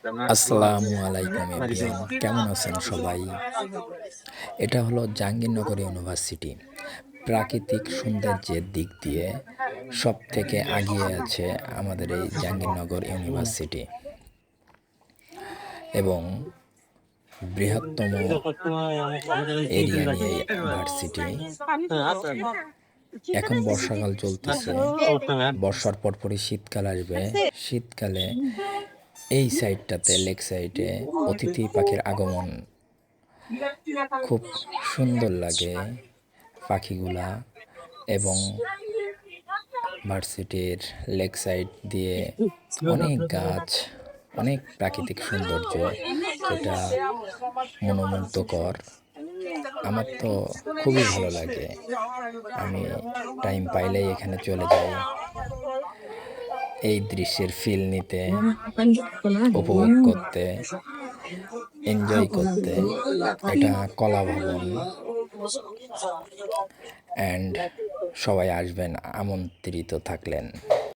আসসালামু আলাইকুম এভরিওয়ান, কেমন আছেন সবাই? এটা হলো জাহাঙ্গীরনগর ইউনিভার্সিটি। প্রাকৃতিক সৌন্দর্যের দিক দিয়ে সব থেকে এগিয়ে আছে আমাদের এই জাহাঙ্গীরনগর ইউনিভার্সিটি এবং বৃহত্তম এরিয়া নিয়ে ভার্সিটি। এখন বর্ষাকাল চলতেছে, বর্ষার পরপরই শীতকাল আসবে। শীতকালে এই সাইডটাতে, লেক সাইডে অতিথি পাখির আগমন খুব সুন্দর লাগে পাখিগুলা। এবং ভার্সিটির লেক সাইড দিয়ে অনেক গাছ, অনেক প্রাকৃতিক সৌন্দর্য, যেটা মনোমুগ্ধকর। আমার তো খুবই ভালো লাগে। আমি টাইম পাইলেই এখানে চলে যাই এই দৃশ্যের ফিল নিতে, উপভোগ করতে, এনজয় করতে। এটা কলা ভবন অ্যান্ড সবাই আসবেন, আমন্ত্রিত থাকলেন।